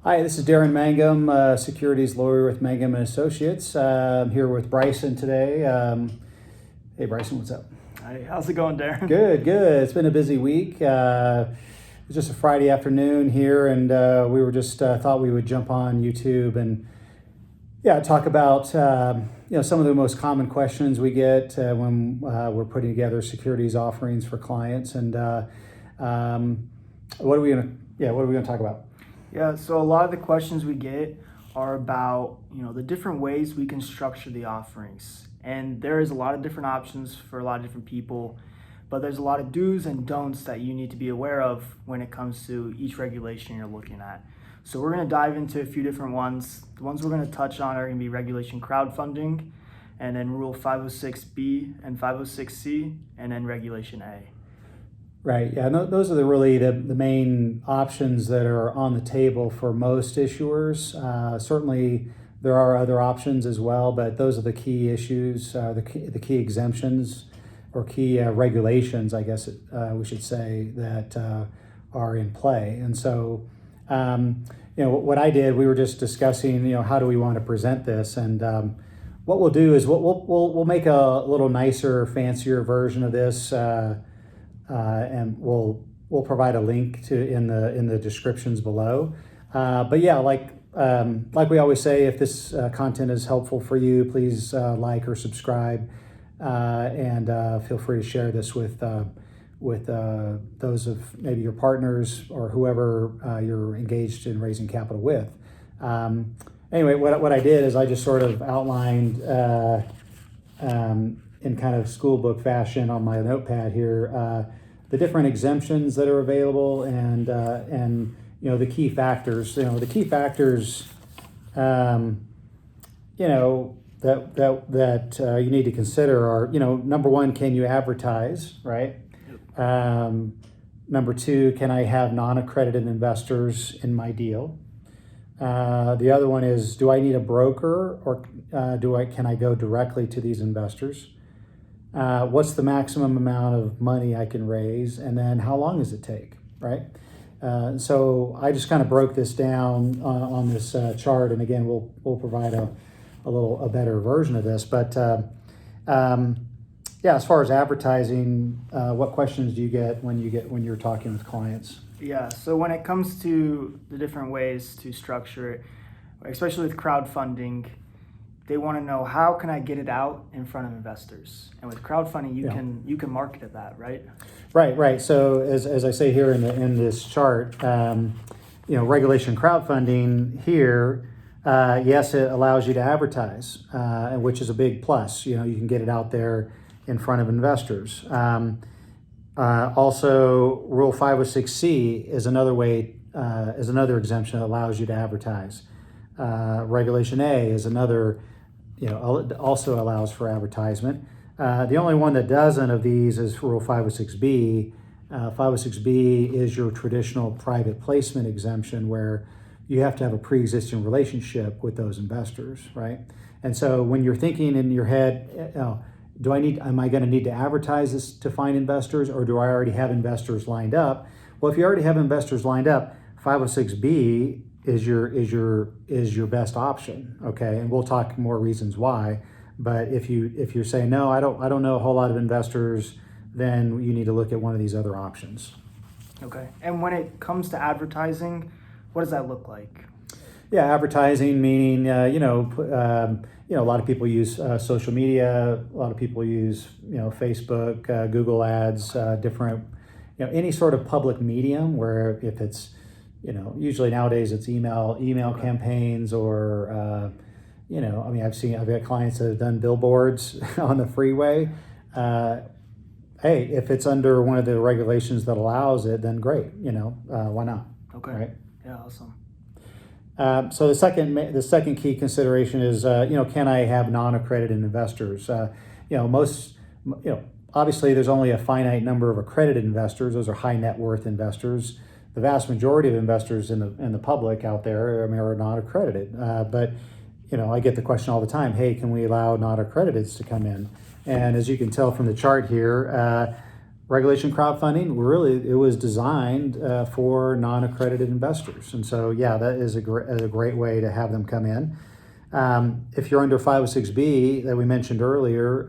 Hi, this is Darren Mangum, securities lawyer with Mangum and Associates. I'm here with Bryson today. Hey, Bryson, what's up? Hey, how's it going, Darren? Good, good. It's been a busy week. It's just a Friday afternoon here, and we were just thought we would jump on YouTube and talk about some of the most common questions we get when we're putting together securities offerings for clients. And what are we gonna talk about? Yeah, so a lot of the questions we get are about, the different ways we can structure the offerings. And there is a lot of different options for a lot of different people, but there's a lot of do's and don'ts that you need to be aware of when it comes to each regulation you're looking at. So we're going to dive into a few different ones. The ones we're going to touch on are going to be regulation crowdfunding, and then Rule 506B and 506C, and then Regulation A. Right. Yeah. Those are the main options that are on the table for most issuers. Certainly, there are other options as well, but those are the key issues, the key exemptions or key regulations, I guess we should say, that are in play. And so, what I did, we were just discussing, how do we want to present this, and what we'll do is we'll make a little nicer, fancier version of this. And we'll provide a link to in the descriptions below. But yeah, like we always say, if this content is helpful for you, please like or subscribe, and feel free to share this with those of maybe your partners or whoever you're engaged in raising capital with. Anyway, what I did is I just sort of outlined in kind of school book fashion on my notepad here the different exemptions that are available and the key factors. The key factors that you need to consider are, number one, can you advertise, right? Number two, can I have non-accredited investors in my deal? The other one is, do I need a broker, or can I go directly to these investors? What's the maximum amount of money I can raise, and then how long does it take, right? So I just kind of broke this down on this chart, and again, we'll provide a better version of this. But as far as advertising, what questions do you get when you're talking with clients? Yeah, so when it comes to the different ways to structure it, especially with crowdfunding, they want to know, how can I get it out in front of investors? And with crowdfunding, you can market it that, right? Right. So as I say here in this chart, regulation crowdfunding here, yes, it allows you to advertise, which is a big plus. You can get it out there in front of investors. Also, Rule 506C is another way, is another exemption that allows you to advertise. Regulation A is another, also allows for advertisement. The only one that doesn't of these is Rule 506B. 506B is your traditional private placement exemption, where you have to have a pre-existing relationship with those investors, right? And so when you're thinking in your head, am I going to need to advertise this to find investors, or do I already have investors lined up? Well, if you already have investors lined up, 506B is your best option, okay? And we'll talk more reasons why. But if you're saying, no, I don't know a whole lot of investors, then you need to look at one of these other options. Okay. And when it comes to advertising, what does that look like? Yeah, advertising meaning a lot of people use social media. A lot of people use Facebook, Google Ads, different any sort of public medium where if it's usually nowadays it's email campaigns, or I've got clients that have done billboards on the freeway. Hey, if it's under one of the regulations that allows it, then great. Why not? Okay. Right? Yeah. Awesome. So the second key consideration is can I have non-accredited investors? Obviously there's only a finite number of accredited investors. Those are high net worth investors. The vast majority of investors in the public out there are not accredited. But I get the question all the time, hey, can we allow non-accrediteds to come in? And as you can tell from the chart here, regulation crowdfunding, really, it was designed for non-accredited investors. And so, yeah, that is a great way to have them come in. If you're under 506B that we mentioned earlier,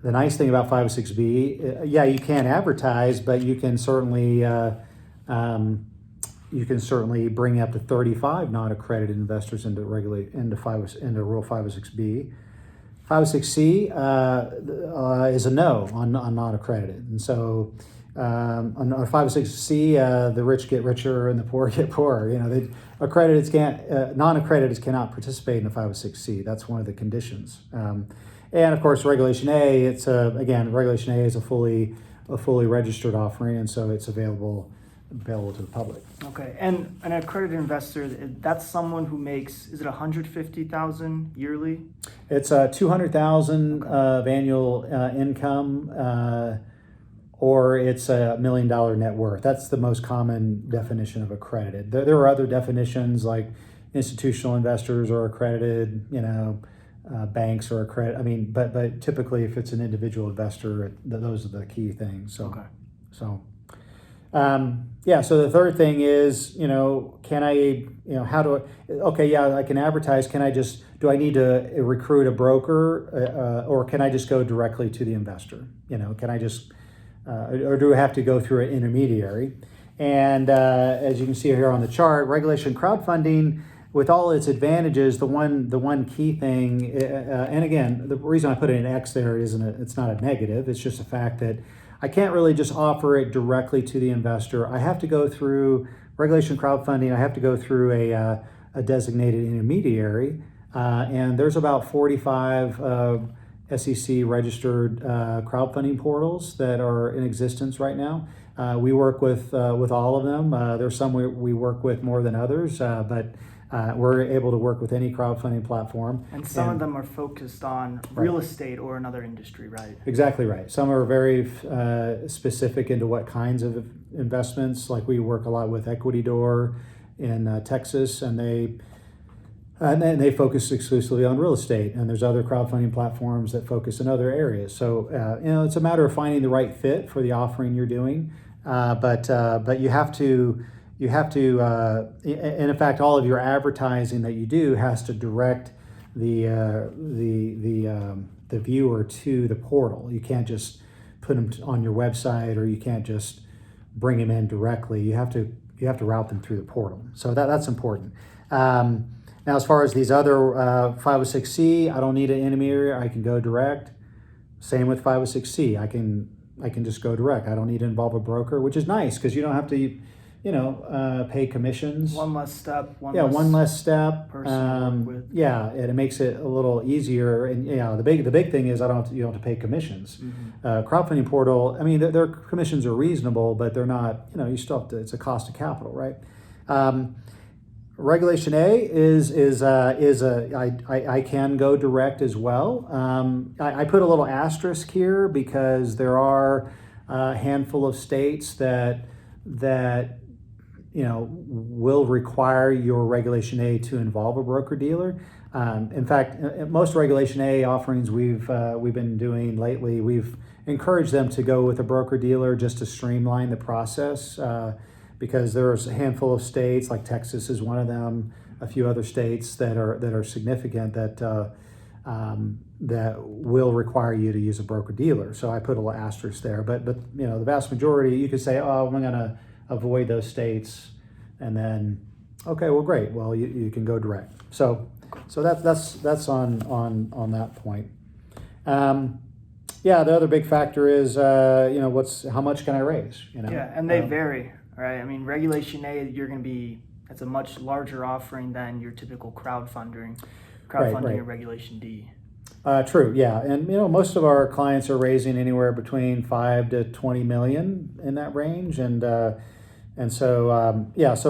the nice thing about 506B, yeah, you can't advertise, but you can certainly bring up to 35 non-accredited investors into Rule 506B. 506C is a no on non-accredited, and so on 506C, the rich get richer and the poor get poorer. Non-accredited cannot participate in the 506C. That's one of the conditions. And of course, Regulation A. Regulation A is a fully registered offering, and so it's available to the public. Okay, and an accredited investor, that's someone who makes, is it $150,000 yearly? It's $200,000 of annual income, or it's $1 million net worth. That's the most common definition of accredited. There are other definitions like institutional investors are accredited. Banks are accredited. But typically, if it's an individual investor, those are the key things. So, okay. So the third thing is, can I, how do I, okay, yeah, I can advertise. Do I need to recruit a broker or can I just go directly to the investor? Can I just, or do I have to go through an intermediary? And as you can see here on the chart, regulation crowdfunding, with all its advantages, the one key thing, and again, the reason I put an X there it's not a negative, it's just a fact that I can't really just offer it directly to the investor. I have to go through regulation crowdfunding. I have to go through a designated intermediary, and there's about 45 SEC registered crowdfunding portals that are in existence right now. We work with all of them. There's some we work with more than others, but we're able to work with any crowdfunding platform. And some of them are focused on real estate or another industry, right? Exactly right. Some are very specific into what kinds of investments. Like we work a lot with Equity Door in Texas, and they focus exclusively on real estate. And there's other crowdfunding platforms that focus in other areas. So it's a matter of finding the right fit for the offering you're doing. But you have to. And in fact, all of your advertising that you do has to direct the viewer to the portal. You can't just put them on your website, or you can't just bring them in directly. You have to route them through the portal. So that's important. Now, as far as these other 506C, I don't need an intermediary. I can go direct. Same with 506C. I can just go direct. I don't need to involve a broker, which is nice because you don't have to pay commissions. One less step. One less step. Person to work with. And it makes it a little easier. And the big thing is you don't have to pay commissions. Mm-hmm. Crowdfunding portal. Their commissions are reasonable, but they're not. You still have to. It's a cost of capital, right? Regulation A is I can go direct as well. I put a little asterisk here because there are a handful of states that will require your Regulation A to involve a broker-dealer. In fact, most Regulation A offerings we've been doing lately, we've encouraged them to go with a broker-dealer just to streamline the process, because there's a handful of states, like Texas is one of them, a few other states that are significant that will require you to use a broker-dealer. So I put a little asterisk there. But the vast majority, you could say, oh, I'm going to avoid those states, and then okay, well, great, well, you can go direct. So that's on that point. The other big factor is how much can I raise? Yeah, and they vary, right? Regulation A, it's a much larger offering than your typical crowdfunding Right. or Regulation D. True, yeah, and most of our clients are raising anywhere between 5 to 20 million in that range, and so as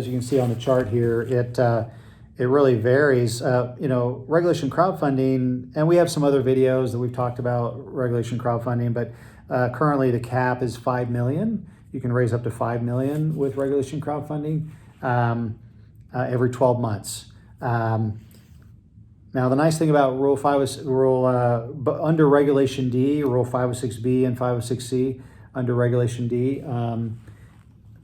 you can see on the chart here, it really varies. Regulation crowdfunding, and we have some other videos that we've talked about regulation crowdfunding, but currently the cap is 5 million. You can raise up to 5 million with regulation crowdfunding every 12 months. Now, the nice thing about under Regulation D, Rule 506B and 506C, under Regulation D,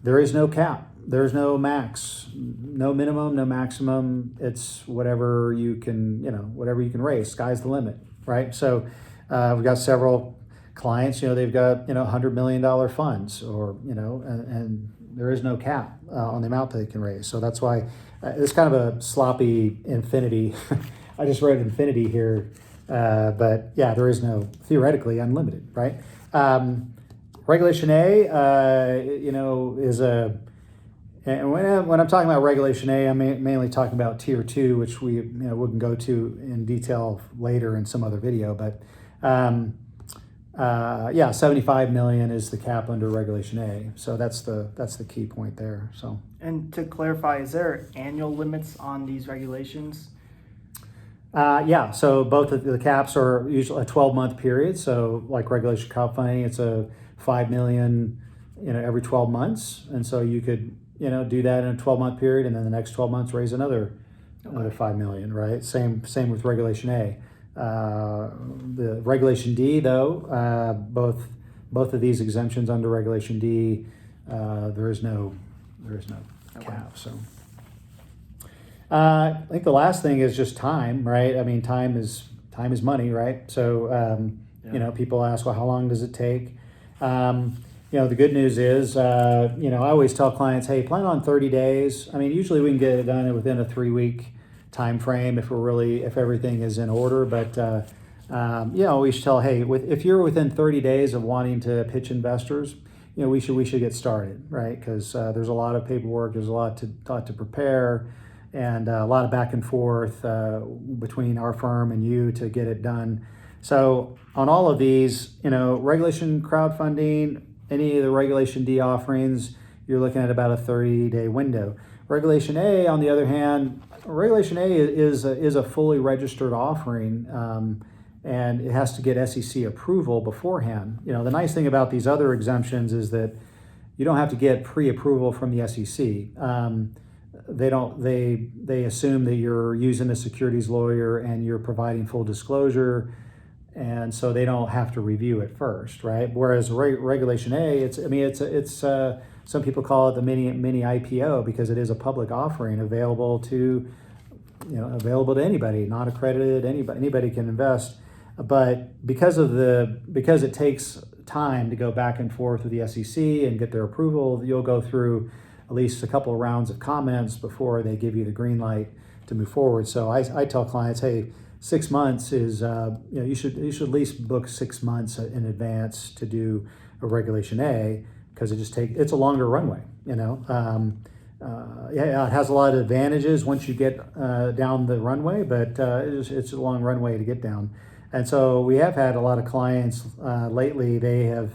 there is no cap. There's no max, no minimum, no maximum. It's whatever you can, whatever you can raise. Sky's the limit, right? So we've got several clients, they've got, $100 million funds, or, and there is no cap on the amount that they can raise. So that's why it's kind of a sloppy infinity. I just wrote infinity here, but yeah, there is no theoretically unlimited, right? Regulation A, is a, and when I'm talking about Regulation A, I'm mainly talking about Tier 2, which we can go to in detail later in some other video. But 75 million is the cap under Regulation A. So that's the key point there. So. And to clarify, is there annual limits on these regulations? So both of the caps are usually a 12-month period. So like regulation crowdfunding, it's a 5 million, every 12 months. And so you could, do that in a 12-month period, and then the next 12 months raise another 5 million, right? Same with Regulation A. The Regulation D, though, both of these exemptions under Regulation D, there is no cap. So. I think the last thing is just time, right? I mean, time is money, right? So, people ask, well, how long does it take? The good news is, I always tell clients, hey, plan on 30 days. I mean, usually we can get it done within a 3-week time frame if everything is in order. But, I always tell, hey, if you're within 30 days of wanting to pitch investors, we should get started, right? Because there's a lot of paperwork, there's a lot to prepare, and a lot of back and forth between our firm and you to get it done. So on all of these, regulation crowdfunding, any of the Regulation D offerings, you're looking at about a 30-day window. Regulation A, on the other hand, Regulation A is a fully registered offering, and it has to get SEC approval beforehand. The nice thing about these other exemptions is that you don't have to get pre-approval from the SEC. They assume that you're using a securities lawyer and you're providing full disclosure, and so they don't have to review it first, right? Whereas Regulation A, it's some people call it the mini IPO because it is a public offering available to anybody, non-accredited, anybody can invest. But because it takes time to go back and forth with the SEC and get their approval, you'll go through at least a couple of rounds of comments before they give you the green light to move forward. So I tell clients, hey, 6 months is you should at least book 6 months in advance to do a Regulation A, because it's a longer runway. It has a lot of advantages once you get down the runway, but it's a long runway to get down. And so we have had a lot of clients lately. They've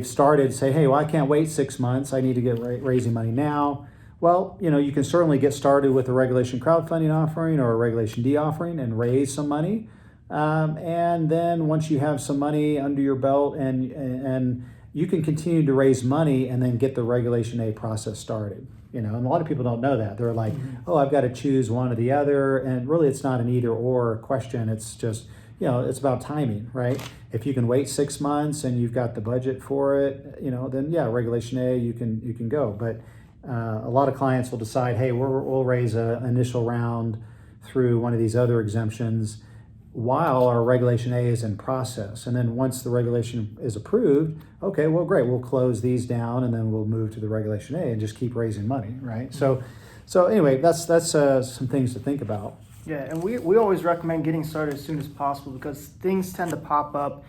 started to say, hey, well, I can't wait 6 months. I need to get raising money now. Well, you can certainly get started with a regulation crowdfunding offering or a Regulation D offering and raise some money. And then once you have some money under your belt, and you can continue to raise money and then get the Regulation A process started. And a lot of people don't know that. They're like, oh, I've got to choose one or the other. And really, it's not an either or question. It's just, it's about timing, right? If you can wait 6 months and you've got the budget for it, then yeah, Regulation A, you can go. But a lot of clients will decide, hey, we'll raise an initial round through one of these other exemptions while our Regulation A is in process. And then once the regulation is approved, okay, well, great, we'll close these down and then we'll move to the Regulation A and just keep raising money, right? So anyway, that's some things to think about. Yeah, and we always recommend getting started as soon as possible, because things tend to pop up,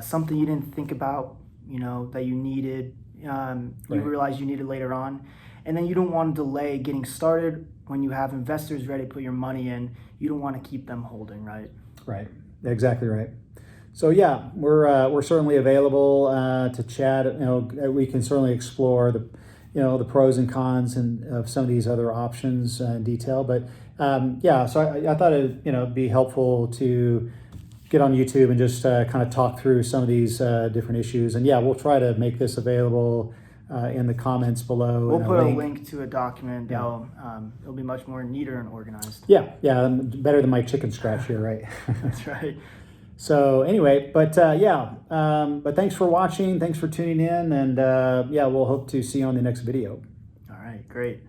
something you didn't think about, that you needed, you realize you needed later on. And then you don't want to delay getting started when you have investors ready to put your money in. You don't want to keep them holding, right? Right, exactly right. So yeah, we're certainly available to chat. We can certainly explore the pros and cons of some of these other options in detail. But so I thought it'd be helpful to get on YouTube and just kind of talk through some of these different issues. And yeah, we'll try to make this available in the comments below. We'll and put a link to a document Yeah. that'll it'll be much more neater and organized. Yeah, better than my chicken scratch here, right? That's right. So anyway, but thanks for watching. Thanks for tuning in, and we'll hope to see you on the next video. All right, great.